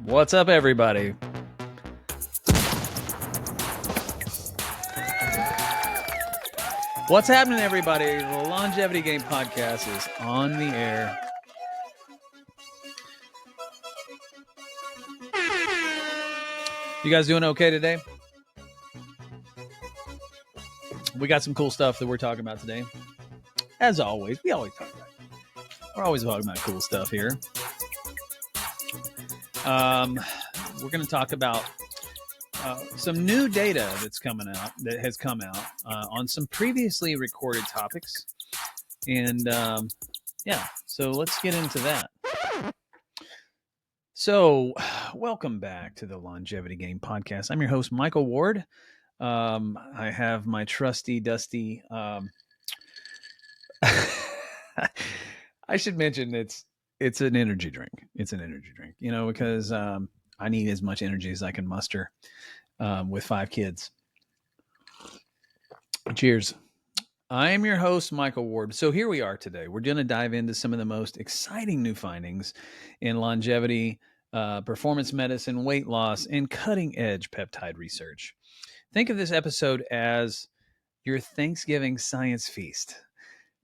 What's up, everybody? What's happening, everybody? The Longevity Game Podcast is on the air. You guys doing okay today? We got some cool stuff that we're talking about today. As always, we're always talking about cool stuff here. We're going to talk about some new data that has come out on some previously recorded topics. And so let's get into that. So welcome back to the Longevity Game Podcast. I'm your host, Michael Ward. I have my trusty, dusty, I should mention it's an energy drink. It's an energy drink, because I need as much energy as I can muster with 5 kids. Cheers. I am your host, Michael Ward. So here we are today. We're going to dive into some of the most exciting new findings in longevity, performance medicine, weight loss, and cutting-edge peptide research. Think of this episode as your Thanksgiving science feast,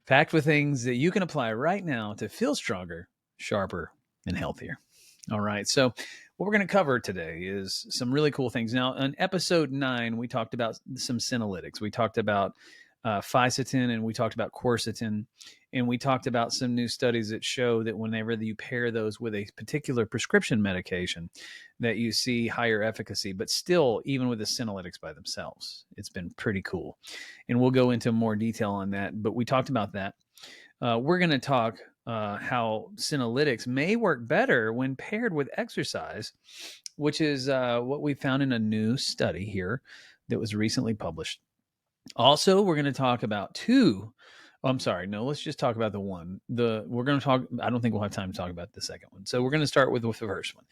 packed with things that you can apply right now to feel stronger, sharper, and healthier. All right, so what we're going to cover today is some really cool things. Now, on episode 9, we talked about some senolytics. We talked about fisetin, and we talked about quercetin, and we talked about some new studies that show that whenever you pair those with a particular prescription medication, that you see higher efficacy. But still, even with the senolytics by themselves, it's been pretty cool. And we'll go into more detail on that, but we talked about that. We're going to talk how senolytics may work better when paired with exercise, which is what we found in a new study here that was recently published. Also, we're going to talk about let's just talk about the one. We're going to talk, I don't think we'll have time to talk about the second one. So we're going to start with the first one.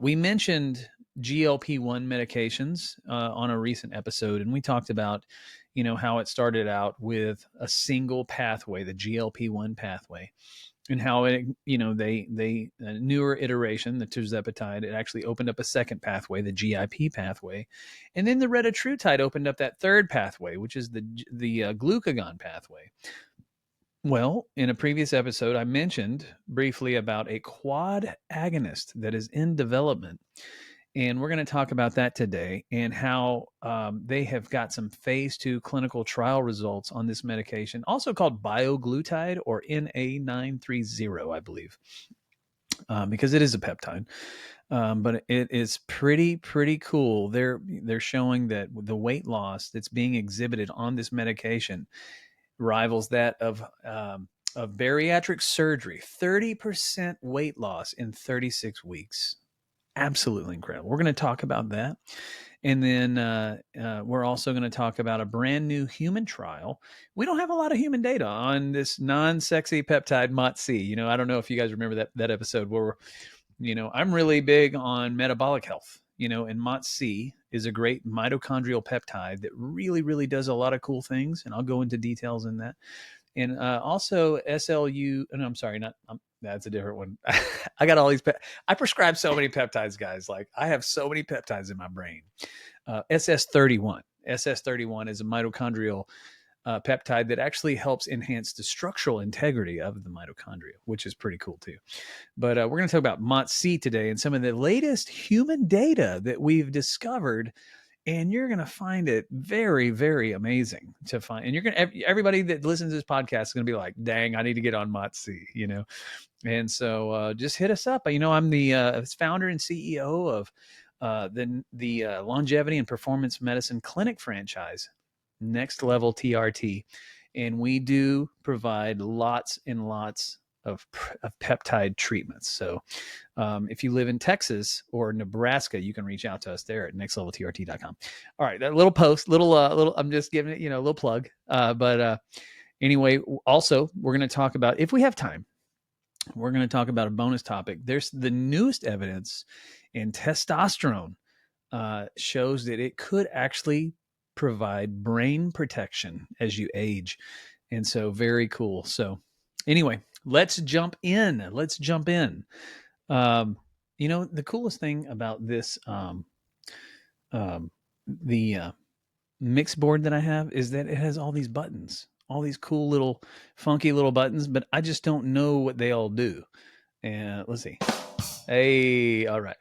We mentioned GLP-1 medications on a recent episode, and we talked about, how it started out with a single pathway, the GLP-1 pathway, and how it, they newer iteration, the tirzepatide, it actually opened up a second pathway, the GIP pathway, and then the retatrutide opened up that third pathway, which is the glucagon pathway. Well, in a previous episode, I mentioned briefly about a quad agonist that is in development. And we're going to talk about that today and how they have got some phase 2 clinical trial results on this medication, also called bioglutide or NA930, I believe, because it is a peptide. But it is pretty cool. They're showing that the weight loss that's being exhibited on this medication rivals that of bariatric surgery, 30% weight loss in 36 weeks. Absolutely incredible. We're going to talk about that. And then we're also going to talk about a brand new human trial. We don't have a lot of human data on this non-sexy peptide MOTS-C. I don't know if you guys remember that episode where, I'm really big on metabolic health, and MOTS-C is a great mitochondrial peptide that really, really does a lot of cool things. And I'll go into details in that. And also SLU, no, I'm sorry, that's a different one. I got all these, I prescribe so many peptides, guys. Like I have so many peptides in my brain. SS31 is a mitochondrial peptide that actually helps enhance the structural integrity of the mitochondria, which is pretty cool too. But we're going to talk about MOTS-C today and some of the latest human data that we've discovered. And you're going to find it very, very amazing to find. And everybody that listens to this podcast is going to be like, dang, I need to get on MOTS-C, And so just hit us up. I'm the founder and CEO of the Longevity and Performance Medicine Clinic franchise, Next Level TRT. And we do provide lots and lots of peptide treatments. So if you live in Texas or Nebraska, you can reach out to us there at nextleveltrt.com. All right, that little I'm just giving it, a little plug. But anyway, also we're going to talk about, if we have time, we're going to talk about a bonus topic. There's the newest evidence in testosterone shows that it could actually provide brain protection as you age. And so very cool. So anyway, let's jump in. The coolest thing about this, the mix board that I have is that it has all these buttons, all these cool little funky little buttons, but I just don't know what they all do. And let's see. Hey, all right.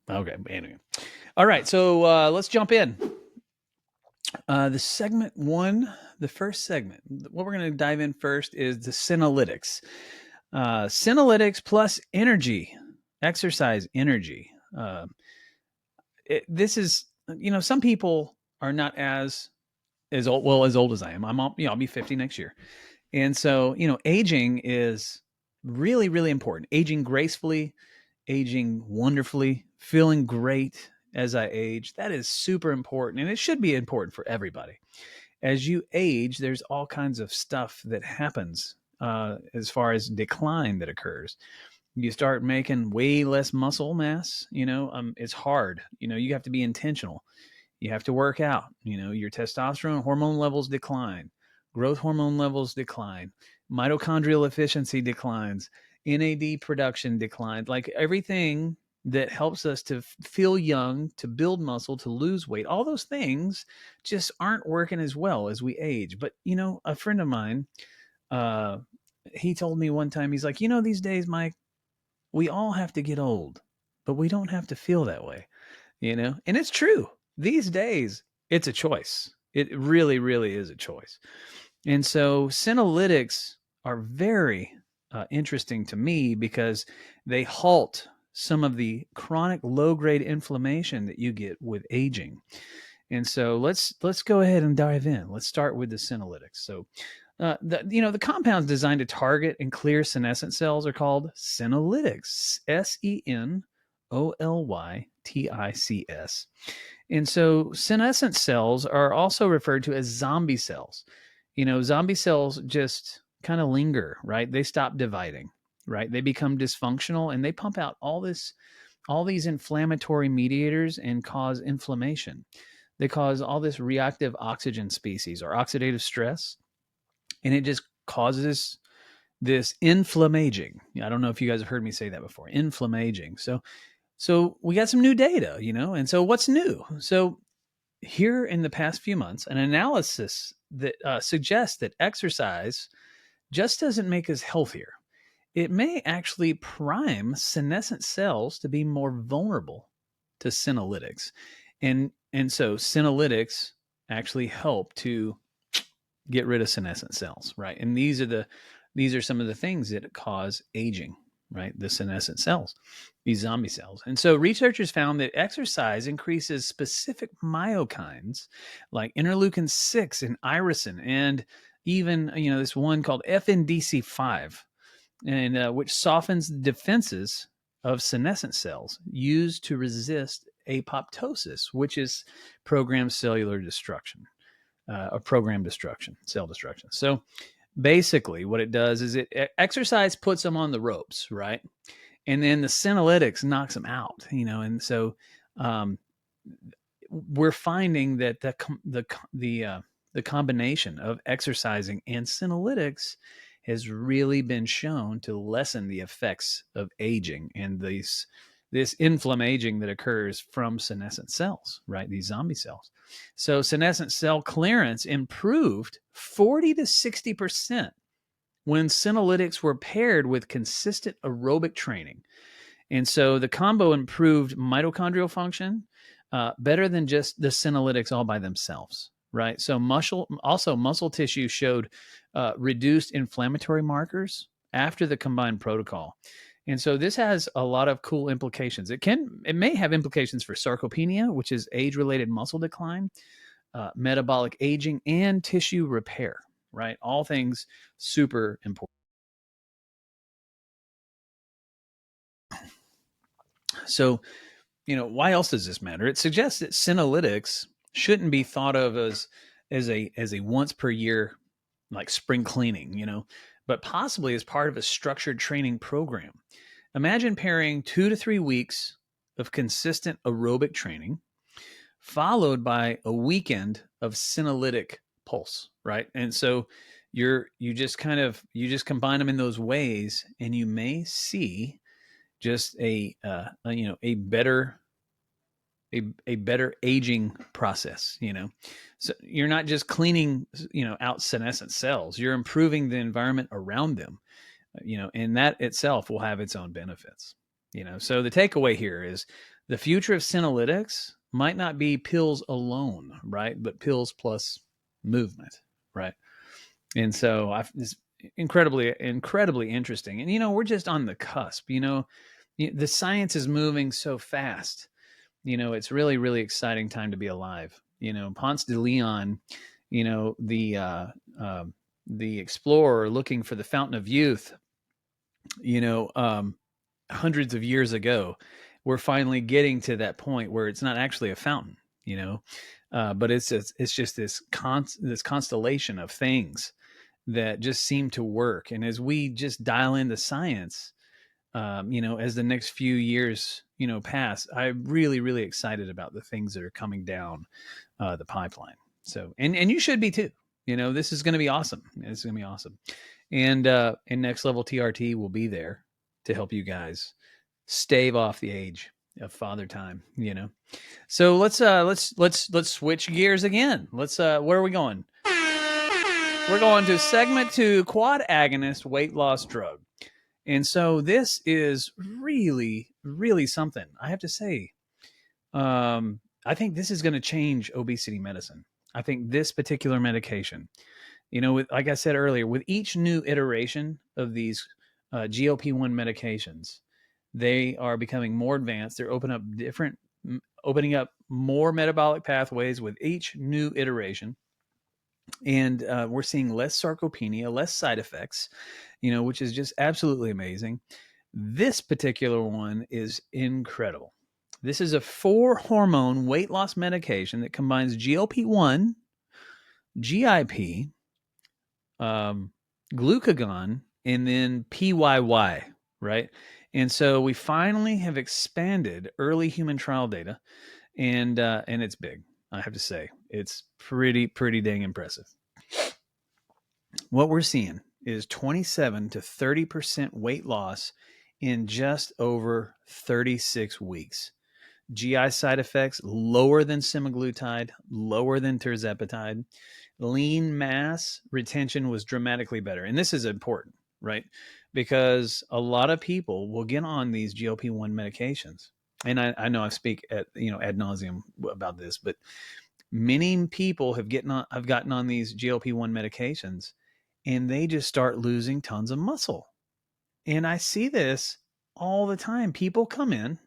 Okay. Anyway. All right. So let's jump in. The first segment, what we're going to dive in first is the Senolytics. Senolytics plus energy, exercise energy. This is, some people are not as old, well, as old as I am. I'll be 50 next year. And so, aging is really, really important. Aging gracefully, aging wonderfully, feeling great as I age. That is super important. And it should be important for everybody. As you age, there's all kinds of stuff that happens as far as decline that occurs. You start making way less muscle mass. It's hard. You have to be intentional. You have to work out. Your testosterone hormone levels decline, growth hormone levels decline, mitochondrial efficiency declines, NAD production declines. Like everything that helps us to feel young, to build muscle, to lose weight, all those things just aren't working as well as we age. But a friend of mine, uh, he told me one time, he's like, these days, Mike, we all have to get old, but we don't have to feel that way, and it's true. These days, it's a choice. It really, really is a choice. And so Senolytics are very interesting to me because they halt some of the chronic low-grade inflammation that you get with aging. And so let's go ahead and dive in. Let's start with the Senolytics. So the compounds designed to target and clear senescent cells are called senolytics. Senolytics. And so senescent cells are also referred to as zombie cells. Zombie cells just kind of linger, right? They stop dividing, right? They become dysfunctional and they pump out all these inflammatory mediators and cause inflammation. They cause all this reactive oxygen species or oxidative stress, and it just causes this inflammaging. I don't know if you guys have heard me say that before. Inflammaging. So we got some new data, and so what's new? So here in the past few months, an analysis that suggests that exercise just doesn't make us healthier. It may actually prime senescent cells to be more vulnerable to senolytics. And so senolytics actually help to get rid of senescent cells, right? And these are some of the things that cause aging, right? The senescent cells, these zombie cells. And so researchers found that exercise increases specific myokines like interleukin 6 and irisin, and even this one called FNDC5, and which softens the defenses of senescent cells used to resist apoptosis, which is programmed cellular destruction, or programmed destruction, cell destruction. So basically what it does is exercise puts them on the ropes, right? And then the senolytics knocks them out, and so um, we're finding that the combination of exercising and senolytics has really been shown to lessen the effects of aging and this inflammaging that occurs from senescent cells, right? These zombie cells. So senescent cell clearance improved 40 to 60% when senolytics were paired with consistent aerobic training. And so the combo improved mitochondrial function better than just the senolytics all by themselves, right? So muscle tissue showed reduced inflammatory markers after the combined protocol. And so this has a lot of cool implications. It may have implications for sarcopenia, which is age-related muscle decline, metabolic aging, and tissue repair, right? All things super important. So, why else does this matter? It suggests that senolytics shouldn't be thought of as a once per year like spring cleaning, but possibly as part of a structured training program. Imagine pairing 2 to 3 weeks of consistent aerobic training followed by a weekend of senolytic pulse, right? And so you just combine them in those ways, and you may see just a better a better aging process. So you're not just cleaning out senescent cells, you're improving the environment around them, and that itself will have its own benefits. So the takeaway here is the future of senolytics might not be pills alone, right, but pills plus movement, right? And so it's incredibly interesting. And we're just on the cusp. The science is moving so fast. It's really, really exciting time to be alive. Ponce de Leon, the explorer looking for the fountain of youth, hundreds of years ago, we're finally getting to that point where it's not actually a fountain, but it's just this constellation of things that just seem to work. And as we just dial in the science, as the next few years, pass, I'm really, really excited about the things that are coming down the pipeline. So, and you should be too. This is going to be awesome. It's going to be awesome. And Next Level TRT will be there to help you guys stave off the age of father time. So let's switch gears again. Where are we going? We're going to segment 2, quad agonist weight loss drug. And so this is really, really something. I have to say, I think this is going to change obesity medicine. I think this particular medication, like I said earlier, with each new iteration of these GLP-1 medications, they are becoming more advanced. They're opening up more metabolic pathways with each new iteration. And we're seeing less sarcopenia, less side effects, which is just absolutely amazing. This particular one is incredible. This is a 4-hormone weight loss medication that combines GLP-1, GIP, glucagon, and then PYY, right? And so we finally have expanded early human trial data, and it's big. I have to say, it's pretty dang impressive. What we're seeing is 27 to 30% weight loss in just over 36 weeks. GI side effects lower than semaglutide, lower than tirzepatide. Lean mass retention was dramatically better. And this is important, right? Because a lot of people will get on these GLP-1 medications. And I know I speak ad nauseum about this, but many people have gotten on these GLP-1 medications, and they just start losing tons of muscle. And I see this all the time. People come in,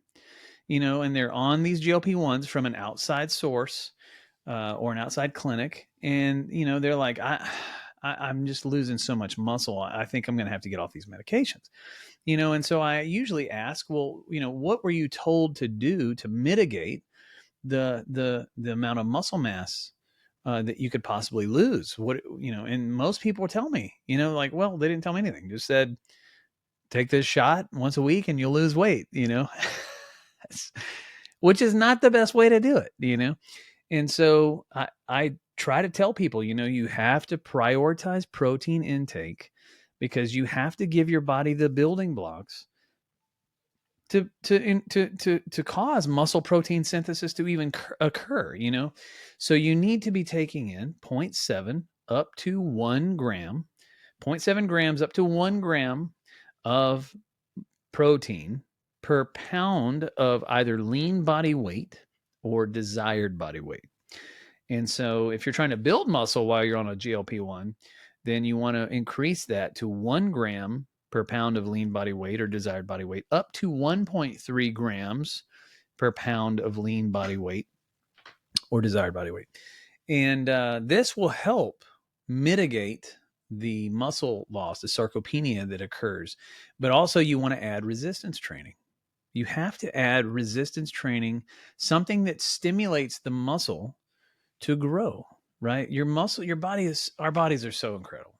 and they're on these GLP-1s from an outside source or an outside clinic. And, they're like, I'm just losing so much muscle. I think I'm going to have to get off these medications. And so I usually ask, well, what were you told to do to mitigate the amount of muscle mass that you could possibly lose? And most people tell me, well, they didn't tell me anything. Just said, take this shot once a week and you'll lose weight, which is not the best way to do it, And so I try to tell people, you have to prioritize protein intake because you have to give your body the building blocks to cause muscle protein synthesis to even occur, So you need to be taking in 0.7 up to 1 gram, 0.7 grams up to 1 gram of protein per pound of either lean body weight or desired body weight. And so if you're trying to build muscle while you're on a GLP-1, then you want to increase that to 1 gram per pound of lean body weight or desired body weight, up to 1.3 grams per pound of lean body weight or desired body weight. And this will help mitigate the muscle loss, the sarcopenia that occurs. But also you want to add resistance training. You have to add resistance training, something that stimulates the muscle to grow, right? Our bodies are so incredible,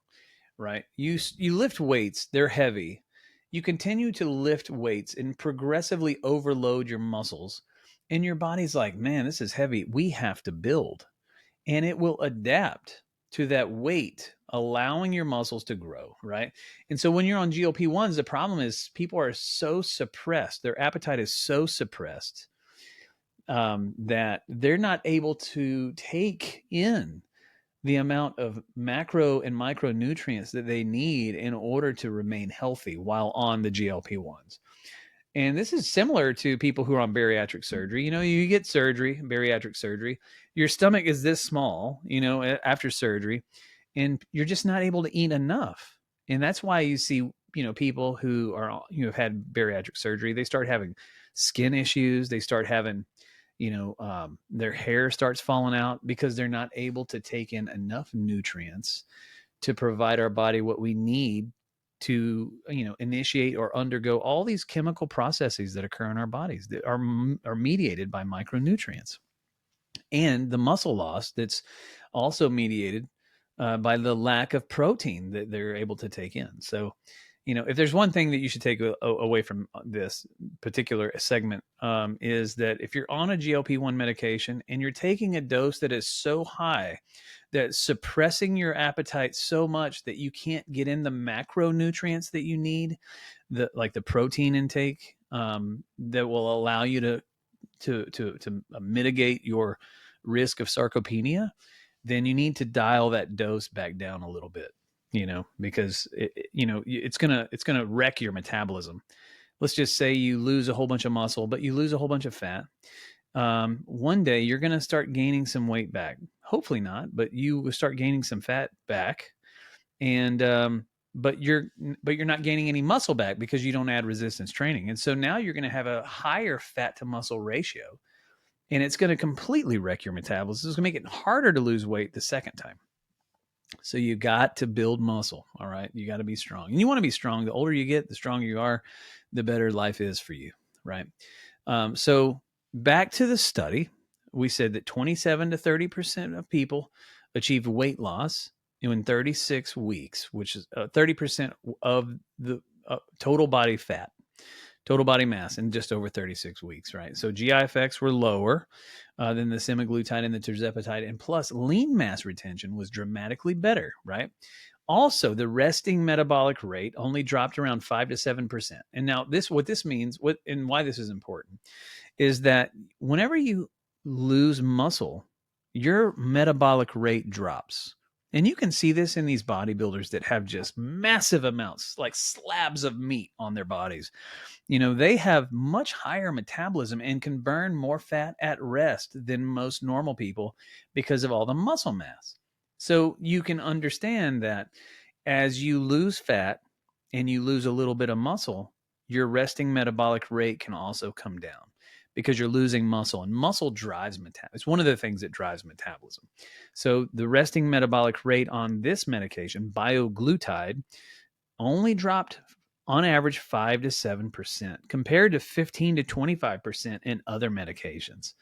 right? You lift weights, they're heavy. You continue to lift weights and progressively overload your muscles. And your body's like, man, this is heavy. We have to build. And it will adapt to that weight allowing your muscles to grow, right? And so when you're on GLP-1s, the problem is people are so suppressed. Their appetite is so suppressed that they're not able to take in the amount of macro and micronutrients that they need in order to remain healthy while on the GLP-1s. And this is similar to people who are on bariatric surgery. You get surgery, bariatric surgery, your stomach is this small, after surgery, and you're just not able to eat enough. And that's why you see, people who have had bariatric surgery, they start having skin issues. They start having, their hair starts falling out because they're not able to take in enough nutrients to provide our body what we need to initiate or undergo all these chemical processes that occur in our bodies that are mediated by micronutrients, and the muscle loss that's also mediated by the lack of protein that they're able to take in. So if there's one thing that you should take away from this particular segment, is that if you're on a GLP-1 medication and you're taking a dose that is so high that's suppressing your appetite so much that you can't get in the macronutrients that you need, like the protein intake, that will allow you to mitigate your risk of sarcopenia, then you need to dial that dose back down a little bit, because it's gonna wreck your metabolism. Let's just say you lose a whole bunch of muscle, but you lose a whole bunch of fat. One day you're going to start gaining some weight back. Hopefully not, but you will start gaining some fat back, and but you're not gaining any muscle back because you don't add resistance training. And so now you're going to have a higher fat to muscle ratio, and it's going to completely wreck your metabolism. It's going to make it harder to lose weight the second time. So you got to build muscle. All right. You got to be strong, and you want to be strong. The older you get, the stronger you are, the better life is for you. Right. So back to the study, we said that 27 to 30% of people achieved weight loss in 36 weeks, which is 30% of the total body fat, total body mass in just over 36 weeks, right? So GI effects were lower than the semaglutide and the tirzepatide, and plus lean mass retention was dramatically better, right? Also, the resting metabolic rate only dropped around 5 to 7%. And now what this means, and why this is important, is that whenever you lose muscle, your metabolic rate drops. And you can see this in these bodybuilders that have just massive amounts, like slabs of meat on their bodies. They have much higher metabolism and can burn more fat at rest than most normal people because of all the muscle mass. So you can understand that as you lose fat and you lose a little bit of muscle, your resting metabolic rate can also come down because you're losing muscle, and muscle drives metabolism. It's one of the things that drives metabolism. So the resting metabolic rate on this medication, bioglutide, only dropped on average 5 to 7% compared to 15 to 25% in other medications,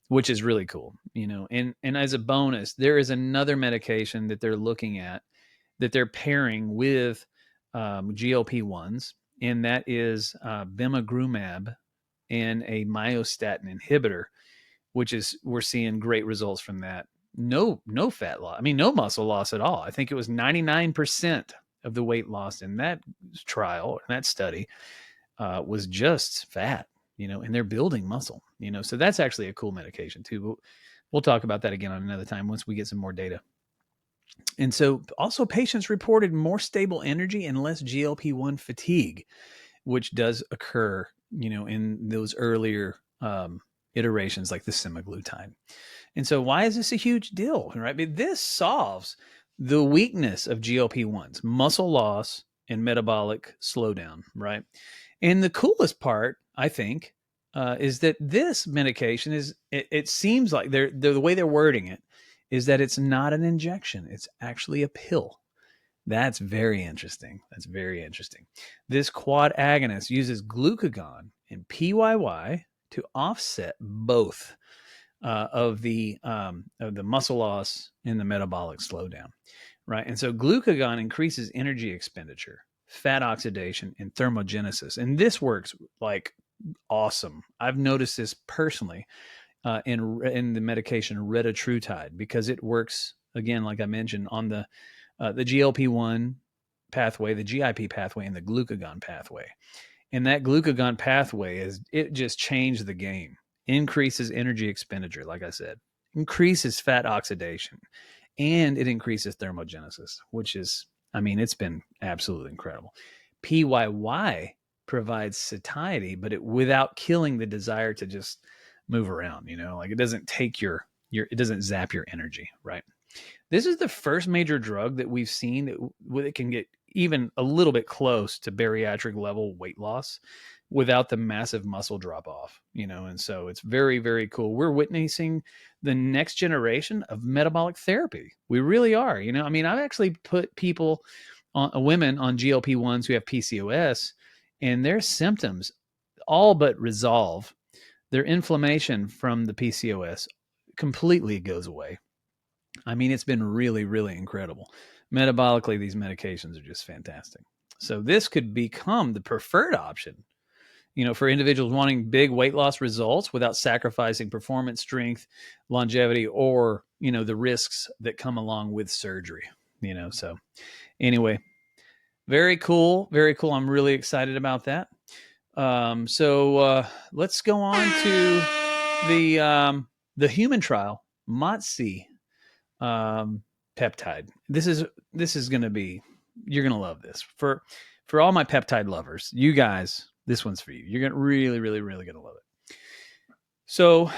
which is really cool. And as a bonus, there is another medication that they're looking at that they're pairing with GLP-1s, and that is bimagrumab and a myostatin inhibitor, which is, we're seeing great results from that. No fat loss. I mean, no muscle loss at all. I think it was 99% of the weight loss in that trial, in that study, was just fat, and they're building muscle, so that's actually a cool medication too. We'll talk about that again on another time once we get some more data. And so also patients reported more stable energy and less GLP-1 fatigue, which does occur, in those earlier iterations like the semaglutide. And so why is this a huge deal, right? But this solves the weakness of GLP-1s, muscle loss and metabolic slowdown, right? And the coolest part, I think, is that this medication is, it seems like the way they're wording it is that it's not an injection. It's actually a pill. That's very interesting. This quad agonist uses glucagon and PYY to offset both of the muscle loss and the metabolic slowdown, right? And so glucagon increases energy expenditure, fat oxidation, and thermogenesis. And this works like awesome. I've noticed this personally in the medication retatrutide, because it works, again, like I mentioned, on the the GLP-1 pathway, the GIP pathway, and the glucagon pathway. And that glucagon pathway it just changed the game. Increases energy expenditure, like I said, increases fat oxidation, and it increases thermogenesis, which is, I mean, it's been absolutely incredible. PYY provides satiety, but without killing the desire to just move around, like it doesn't take it doesn't zap your energy, right? This is the first major drug that we've seen that can get even a little bit close to bariatric level weight loss without the massive muscle drop off, and so it's very, very cool. We're witnessing the next generation of metabolic therapy. We really are. I mean, I've actually put women on GLP-1s who have PCOS, and their symptoms all but resolve. Their inflammation from the PCOS completely goes away. I mean, it's been really, really incredible. Metabolically, these medications are just fantastic. So this could become the preferred option, for individuals wanting big weight loss results without sacrificing performance, strength, longevity, or, the risks that come along with surgery, So anyway, very cool. Very cool. I'm really excited about that. So let's go on to the human trial, MOTS-C. Peptide. This is going to be, you're going to love this. For all my peptide lovers, you guys, this one's for you. You're going to really, really, really going to love it. So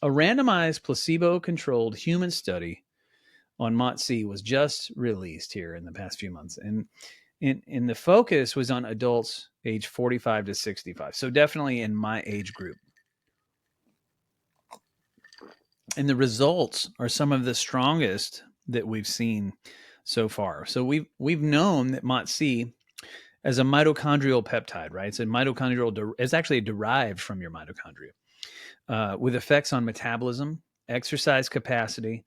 a randomized placebo-controlled human study on MOTS-C was just released here in the past few months. And the focus was on adults age 45 to 65. So definitely in my age group. And the results are some of the strongest that we've seen so far. So we've known that MOTS-C as a mitochondrial peptide, right? So it's actually derived from your mitochondria, with effects on metabolism, exercise capacity,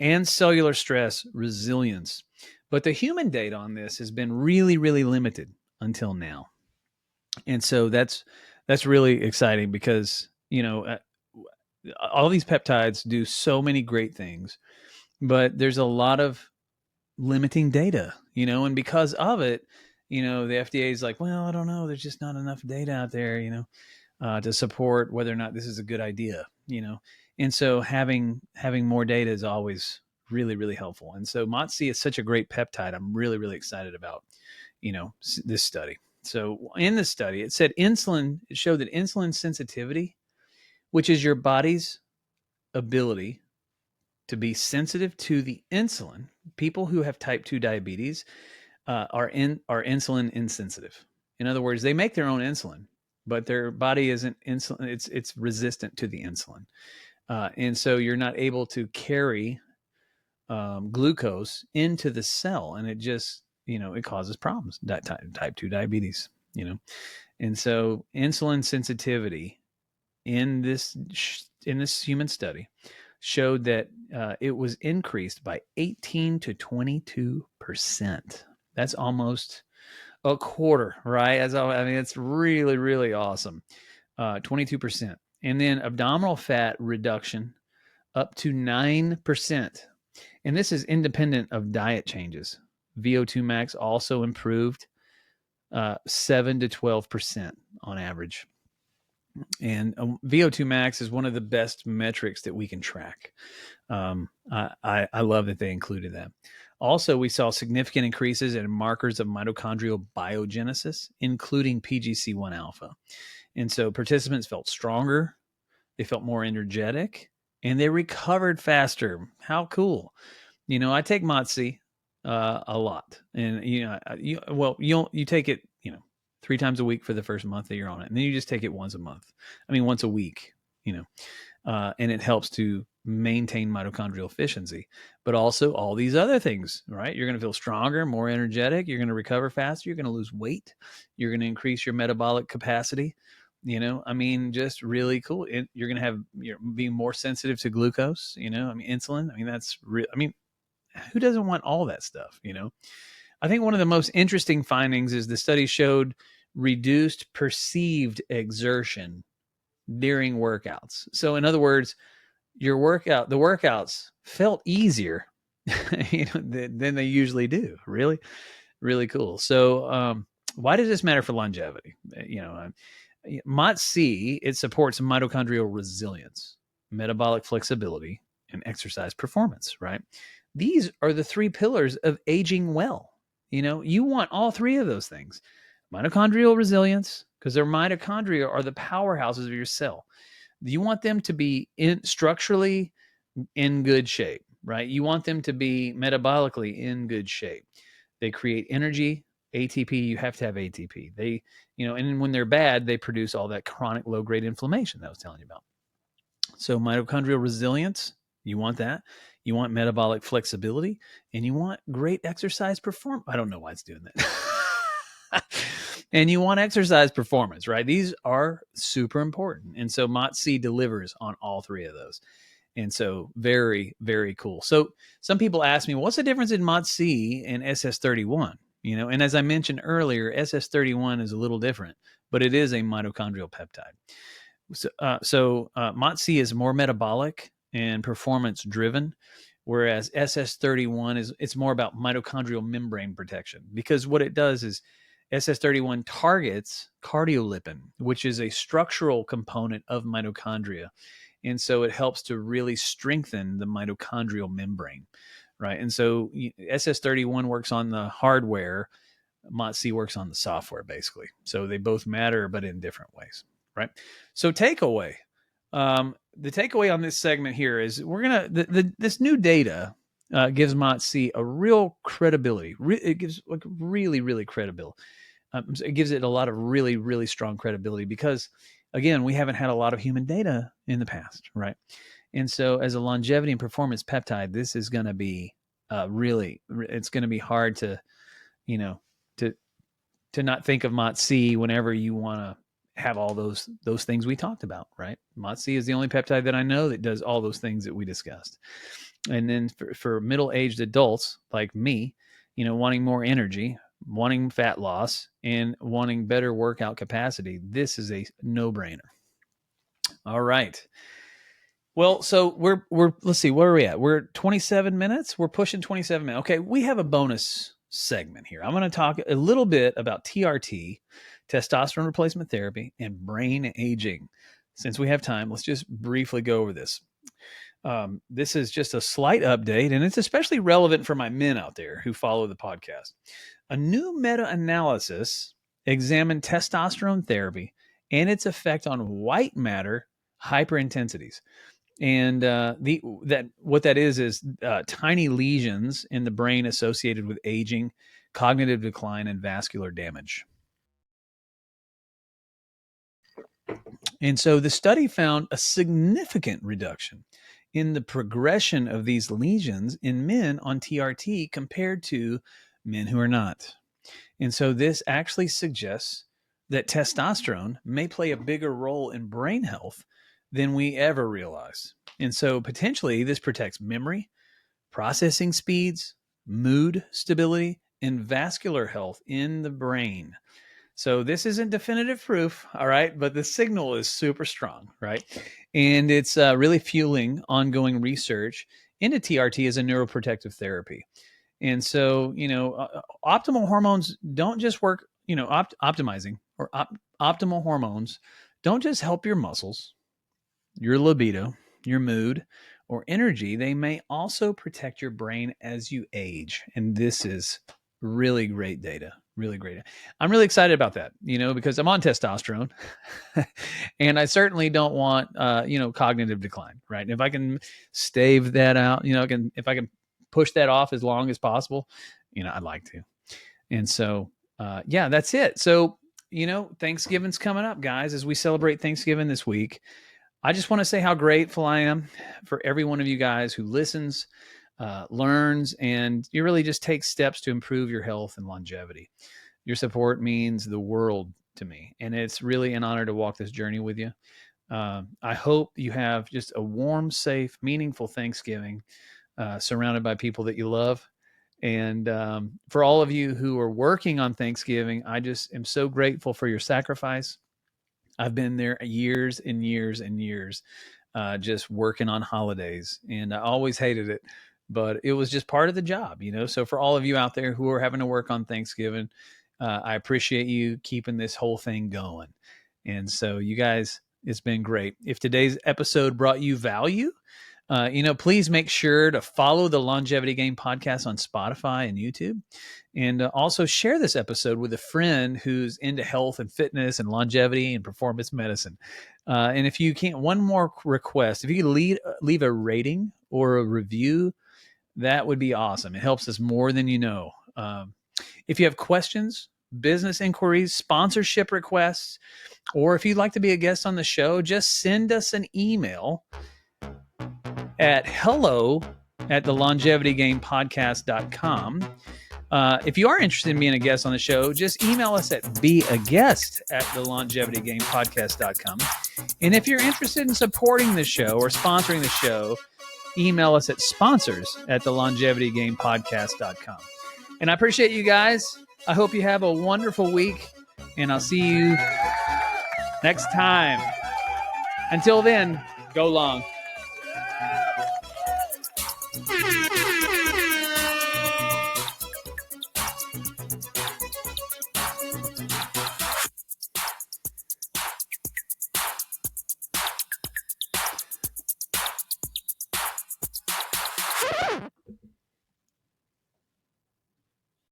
and cellular stress resilience. But the human data on this has been really, really limited until now. And so that's really exciting because, all these peptides do so many great things, but there's a lot of limiting data, and because of it, the FDA is like, well, I don't know, there's just not enough data out there, to support whether or not this is a good idea, and so having more data is always really, really helpful. And so MOTS-C is such a great peptide. I'm really, really excited about, this study. So in this study, it showed that insulin sensitivity, which is your body's ability to be sensitive to the insulin. People who have type 2 diabetes are insulin insensitive. In other words, they make their own insulin, but their body isn't insulin. It's resistant to the insulin. And so you're not able to carry glucose into the cell, and it just, it causes problems, type 2 diabetes, And so insulin sensitivity in this human study showed that it was increased by 18 to 22%. That's almost a quarter, right? I mean, it's really, really awesome. 22%. And then abdominal fat reduction up to 9%. And this is independent of diet changes. VO2 max also improved 7 to 12% on average. And VO2 max is one of the best metrics that we can track. I love that they included that. Also, we saw significant increases in markers of mitochondrial biogenesis, including PGC1 alpha. And so participants felt stronger, they felt more energetic, and they recovered faster. How cool. I take MOTS-C a lot. And, you take it, 3 times a week for the first month that you're on it. And then you just take it once a week, and it helps to maintain mitochondrial efficiency, but also all these other things, right? You're going to feel stronger, more energetic. You're going to recover faster. You're going to lose weight. You're going to increase your metabolic capacity. Just really cool. You're going to you're being more sensitive to glucose, insulin. That's real. Who doesn't want all that stuff? I think one of the most interesting findings is the study showed reduced perceived exertion during workouts. So in other words, the workouts felt easier, than they usually do. Really, really cool. So, why does this matter for longevity? MOTS-C, it supports mitochondrial resilience, metabolic flexibility, and exercise performance, right? These are the three pillars of aging well. You want all three of those things. Mitochondrial resilience, because their mitochondria are the powerhouses of your cell. You want them to be structurally in good shape, right? You want them to be metabolically in good shape. They create energy, ATP. You have to have ATP. And when they're bad, they produce all that chronic low grade inflammation that I was telling you about. So mitochondrial resilience, you want that. You want metabolic flexibility, and you want great exercise performance. I don't know why it's doing that. And you want exercise performance, right? These are super important. And so MOTS-C delivers on all three of those. And so very, very cool. So some people ask me, what's the difference in MOTS-C and SS31? And as I mentioned earlier, SS31 is a little different, but it is a mitochondrial peptide. So MOTS-C is more metabolic and performance driven, whereas SS31 it's more about mitochondrial membrane protection, because what it does is SS31 targets cardiolipin, which is a structural component of mitochondria. And so it helps to really strengthen the mitochondrial membrane, right? And so SS31 works on the hardware, MOTS-C works on the software, basically. So they both matter, but in different ways, right? So takeaway. The takeaway on this segment here is this new data gives MOTS-C a real credibility. It gives like really, really credible. It gives it a lot of really, really strong credibility because, again, we haven't had a lot of human data in the past, right? And so as a longevity and performance peptide, this is going to be it's going to be hard to, to not think of MOTS-C whenever you want to have all those things we talked about, right? MOTS-C is the only peptide that I know that does all those things that we discussed. And then for middle-aged adults like me, wanting more energy, wanting fat loss, and wanting better workout capacity, this is a no-brainer. All right. Well, so we're let's see, where are we at? We're 27 minutes. We're pushing 27 minutes. Okay, we have a bonus segment here. I'm going to talk a little bit about TRT, testosterone replacement therapy, and brain aging. Since we have time, let's just briefly go over this. This is just a slight update, and it's especially relevant for my men out there who follow the podcast. A new meta-analysis examined testosterone therapy and its effect on white matter hyperintensities. And what that is tiny lesions in the brain associated with aging, cognitive decline, and vascular damage. And so the study found a significant reduction in the progression of these lesions in men on TRT compared to men who are not. And so this actually suggests that testosterone may play a bigger role in brain health than we ever realize. And so potentially this protects memory, processing speeds, mood stability, and vascular health in the brain. So this isn't definitive proof, all right, but the signal is super strong, right? And it's really fueling ongoing research into TRT as a neuroprotective therapy. And so, optimal hormones don't just work, optimizing or optimal hormones don't just help your muscles, your libido, your mood, or energy. They may also protect your brain as you age. And this is really great data. Really great. I'm really excited about that, because I'm on testosterone and I certainly don't want, cognitive decline, right? And if I can stave that out, if I can push that off as long as possible, I'd like to. And so, that's it. So, Thanksgiving's coming up, guys, as we celebrate Thanksgiving this week. I just want to say how grateful I am for every one of you guys who listens, learns, and you really just take steps to improve your health and longevity. Your support means the world to me, and it's really an honor to walk this journey with you. I hope you have just a warm, safe, meaningful Thanksgiving, surrounded by people that you love. And for all of you who are working on Thanksgiving, I just am so grateful for your sacrifice. I've been there years and years and years, just working on holidays, and I always hated it but it was just part of the job, So for all of you out there who are having to work on Thanksgiving, I appreciate you keeping this whole thing going. And so you guys, it's been great. If today's episode brought you value, please make sure to follow the Longevity Game podcast on Spotify and YouTube. And also share this episode with a friend who's into health and fitness and longevity and performance medicine. And if you can't, one more request, if you could leave a rating or a review, that would be awesome. It helps us more than you know. If you have questions, business inquiries, sponsorship requests, or if you'd like to be a guest on the show, just send us an email at hello@thelongevitygamepodcast.com. If you are interested in being a guest on the show, just email us at beaguest@thelongevitygamepodcast.com. And if you're interested in supporting the show or sponsoring the show, email us at sponsors@thelongevitygamepodcast.com. And I appreciate you guys. I hope you have a wonderful week, and I'll see you next time. Until then, go long.